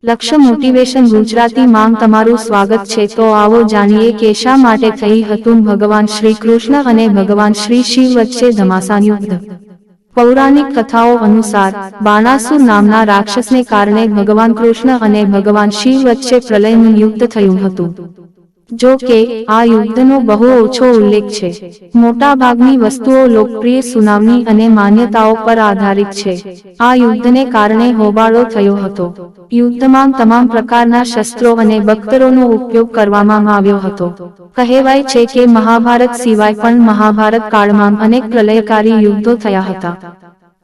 લક્ષ્ય મોટિવેશન ગુજરાતી માં તમારું સ્વાગત છે। તો આવો જાણીએ કે શા માટે થઈ હતું ભગવાન શ્રી કૃષ્ણ અને ભગવાન શ્રી શિવ વચ્ચે ઘમાસાન યુદ્ધ। પૌરાણિક કથાઓ અનુસાર બાણાસુર નામના રાક્ષસને કારણે ભગવાન કૃષ્ણ અને ભગવાન શિવ વચ્ચે પ્રલયનું યુદ્ધ થયું હતું। જો કે આ યુદ્ધનો બહુ ઓછો ઉલ્લેખ છે। મોટા ભાગની વસ્તુઓ લોકપ્રિય સુનાવણી અને માન્યતાઓ પર આધારિત છે। આ યુદ્ધને કારણે હોબાળો થયો હતો। યુદ્ધમાં તમામ પ્રકારના શસ્ત્રો અને બખ્તરોનો ઉપયોગ કરવામાં આવ્યો હતો। કહેવાય છે કે મહાભારત સિવાય પણ મહાભારત કાળમાં અનેક પ્રલયકારી યુદ્ધો થયા હતા।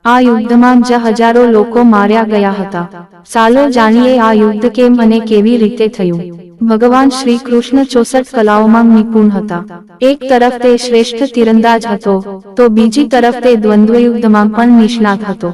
આ યુદ્ધમાં હજારો લોકો માર્યા ગયા હતા। ચાલો જાણીએ આ યુદ્ધ કેમ અને કેવી રીતે થયું। ભગવાન શ્રી કૃષ્ણ 64 કલાઓમાં નિપુણ હતા। એક તરફ તે શ્રેષ્ઠ તીરંદાજ હતો તો બીજી તરફ તે દ્વંદ્વયુદ્ધમાં પણ નિષ્ણાત હતો।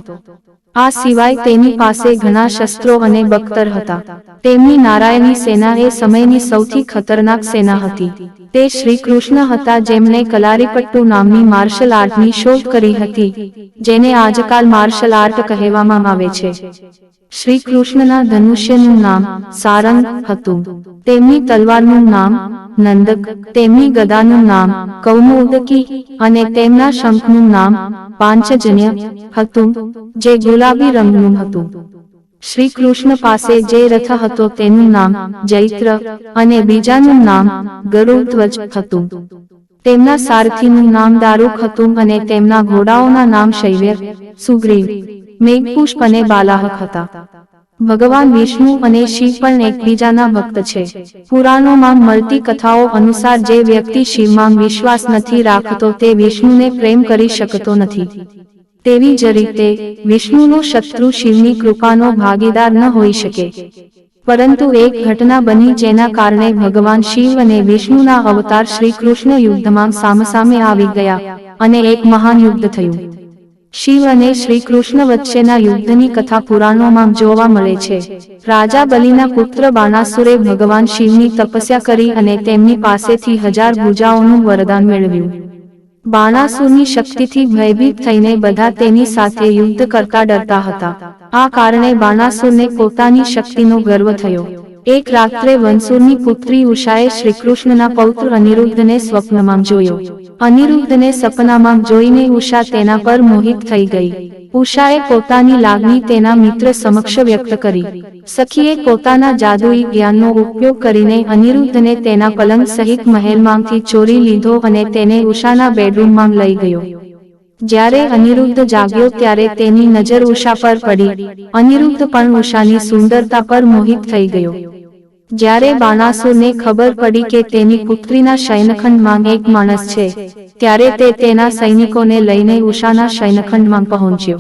આ સિવાય તેની પાસે ઘણા શસ્ત્રો અને બખ્તર હતા। તેમની નારાયણી સેના એ સમયની સૌથી ખતરનાક સેના હતી। તે શ્રી કૃષ્ણ હતા જેમણે કલારીપટ્ટુ નામની માર્શલ આર્ટની શોધ કરી હતી, જેને આજકાલ માર્શલ આર્ટ કહેવામાં આવે છે। શ્રી કૃષ્ણના ધનુષ્યનું નામ સારંગ હતું। તેમની તલવારનું નામ નંદક, તેમની ગદાનું નામ કૌમોદકી અને તેમના શંખનું નામ પાંચજન્ય હતું, જે ગુલાબી રંગનું હતું। શ્રી કૃષ્ણ પાસે જે રથ હતો તેનું નામ જૈત્ર અને બીજાનું નામ ગરુડધ્વજ હતું। તેમના સારથીનું નામ દારુક હતું અને તેમના ઘોડાઓના નામ શૈવ્ય, સુગ્રીવ, મેઘપુષ્પ અને બાલાહક હતા। ભગવાન વિષ્ણુ અને શિવ પણ એકબીજાના ભક્ત છે। પુરાણોમાં મળતી કથાઓ અનુસાર જે વ્યક્તિ શિવમાં વિશ્વાસ નથી રાખતો તે વિષ્ણુને પ્રેમ કરી શકતો નથી। તેવી જ રીતે વિષ્ણુનો શત્રુ શિવની કૃપાનો ભાગીદાર ન હોઈ શકે। પરંતુ એક ઘટના બની જેના કારણે ભગવાન શિવ અને વિષ્ણુના અવતાર શ્રી કૃષ્ણ યુદ્ધમાં સામસામે આવી ગયા અને એક મહાન યુદ્ધ થયું। શિવ અને શ્રી કૃષ્ણ વચ્ચેના યુદ્ધની કથા પુરાણોમાં જોવા મળે છે। રાજા બલિના પુત્ર બાણાસુરે ભગવાન શિવની તપસ્યા કરી અને તેમની પાસેથી 1000 ભુજાઓનું વરદાન મેળવ્યું। બાણાસુરની શક્તિથી ભયભીત થઈને બધા તેની સાથે યુદ્ધ કરતા ડરતા હતા। આ કારણે બાણાસુરને પોતાની શક્તિનો ગર્વ થયો। એક રાત્રે વંસુરની પુત્રી ઉષાએ શ્રીકૃષ્ણના પૌત્ર અનિરુદ્ધને સ્વપ્નમાં જોયો। અનિરુદ્ધને સપનામાં જોઈને ઉષા તેના પર મોહિત થઈ ગઈ। ઉષાએ પોતાની લાગણી તેના મિત્ર સમક્ષ વ્યક્ત કરી। સખીએ પોતાના જાદુઈ જ્ઞાનનો ઉપયોગ કરીને અનિરુદ્ધને તેના પલંગ સહિત મહેલમાંથી ચોરી લીધો અને તેને ઉષાના બેડરૂમમાં લઈ ગયો। જ્યારે અનિરુદ્ધ જાગ્યો ત્યારે તેની નજર ઉષા પર પડી। અનિરુદ્ધ પણ ઉષાની સુંદરતા પર મોહિત થઈ ગયો। જ્યારે બાણાસુરને ખબર પડી કે તેની પુત્રીના શયનખંડમાં એક માણસ છે, ત્યારે તે તેના સૈનિકોને લઈને ઉષાના શયનખંડમાં પહોંચ્યો।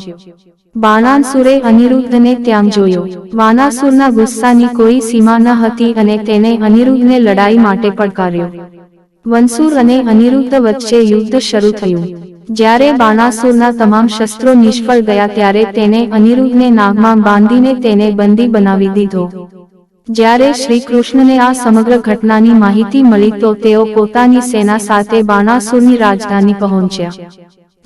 બાણાસુરે અનિરુદ્ધને ત્યાં જોયો। બાણાસુરના ગુસ્સાની કોઈ સીમા ન હતી અને તેને અનિરુદ્ધને લડાઈ માટે પડકાર્યો। વંસુર અને અનિરુદ્ધ વચ્ચે યુદ્ધ શરૂ થયું। જ્યારે બાણાસુરના તમામ શસ્ત્રો નિષ્ફળ ગયા ત્યારે તેને અનિરુદ્ધને નાગમાં બાંધીને તેને બંદી બનાવી દીધો। જ્યારે શ્રી કૃષ્ણને આ સમગ્ર ઘટનાની માહિતી મળી તો તેઓ પોતાની સેના સાથે બાણાસુરની રાજધાની પહોંચ્યા।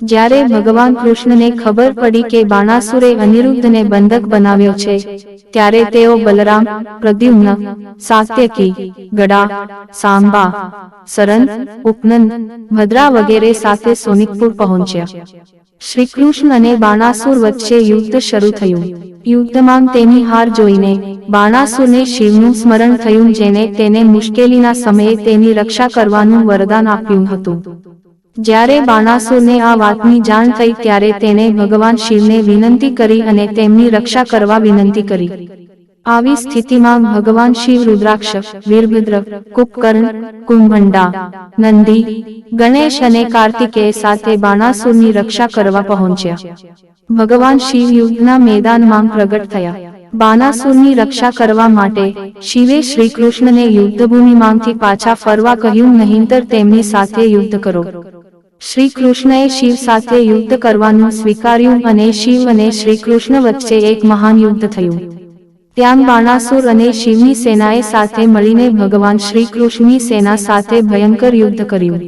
જ્યારે ભગવાન કૃષ્ણને ખબર પડી કે બાણાસુરે અનિરુદ્ધને બંધક બનાવ્યો છે, ત્યારે તેઓ બલરામ, પ્રદ્યુમ્ન, સાત્યકી, ગડા, સાંબા, સરન, ઉપનંદ, ભદ્રા વગેરે સાથે સોનિકપુર પહોંચ્યા। શ્રીકૃષ્ણ અને બાણાસુર વચ્ચે યુદ્ધ શરૂ થયું। યુદ્ધમાં તેની હાર જોઈને બાણાસુરને શિવનું સ્મરણ થયું, જેને તેને મુશ્કેલીના સમયે તેની રક્ષા કરવાનું વરદાન આપ્યું હતું। જ્યારે બાણાસુરને આ વાતની જાણ થઈ ત્યારે તેણે ભગવાન શિવને વિનંતી કરી અને તેમની રક્ષા કરવા વિનંતી કરી। આવી સ્થિતિમાં ભગવાન શિવ રુદ્રાક્ષ, વીરભદ્ર, કુંભકર્ણ, કુંભંડા, નંદી, ગણેશ અને કાર્તિકેય સાથે બાણાસુરની રક્ષા કરવા પહોંચ્યા। ભગવાન શિવ યુદ્ધના મેદાનમાં પ્રગટ થયા। બાણાસુરની રક્ષા કરવા માટે શિવે શ્રીકૃષ્ણને યુદ્ધભૂમિમાંથી પાછા ફરવા કહ્યું, નહીંતર તેમની સાથે યુદ્ધ કરો। શ્રી કૃષ્ણએ શિવ સાથે યુદ્ધ કરવાનું સ્વીકાર્યું અને શિવ અને શ્રીકૃષ્ણ વચ્ચે એક મહાન યુદ્ધ થયું। ત્યાં બાણાસુર અને શિવની સેનાએ સાથે મળીને ભગવાન શ્રીકૃષ્ણની સેના સાથે ભયંકર યુદ્ધ કર્યું।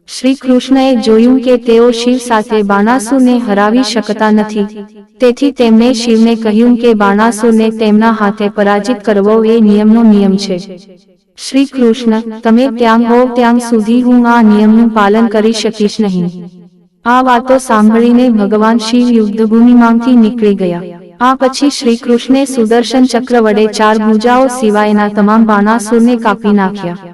શ્રી કૃષ્ણએ જોયું કે તેઓ શિવ સાથે બાણાસુરને હરાવી શકતા નથી, તેથી તેમણે શિવને કહ્યું કે બાણાસુરને તેમના હાથે પરાજિત કરવો એ નિયમનો નિયમ છે. શ્રી કૃષ્ણ, તમે ત્યાં હોવ ત્યાં સુધી હું આ નિયમનું પાલન કરી શકીશ નહીં. આ વાતો સાંભળીને ભગવાન શિવ યુદ્ધભૂમિમાંથી નીકળી ગયા. આ પછી શ્રી કૃષ્ણે સુદર્શન ચક્ર વડે 4 ભુજાઓ સિવાયના તમામ બાણાસુરને કાપી નાખ્યા.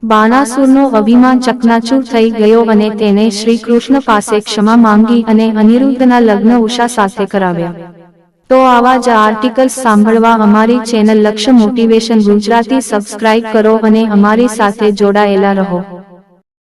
બાણાસુરનો અભિમાન ચકનાચૂર થઈ ગયો અને તેને શ્રી કૃષ્ણ પાસે ક્ષમા માંગી અને અનિરુદ્ધના લગ્ન ઉષા સાથે કરાવ્યા. તો આવા જ આર્ટિકલ્સ સાંભળવા અમારી ચેનલ લક્ષ્ય મોટિવેશન ગુજરાતી સબસ્ક્રાઇબ કરો અને અમારી સાથે જોડાયેલા રહો.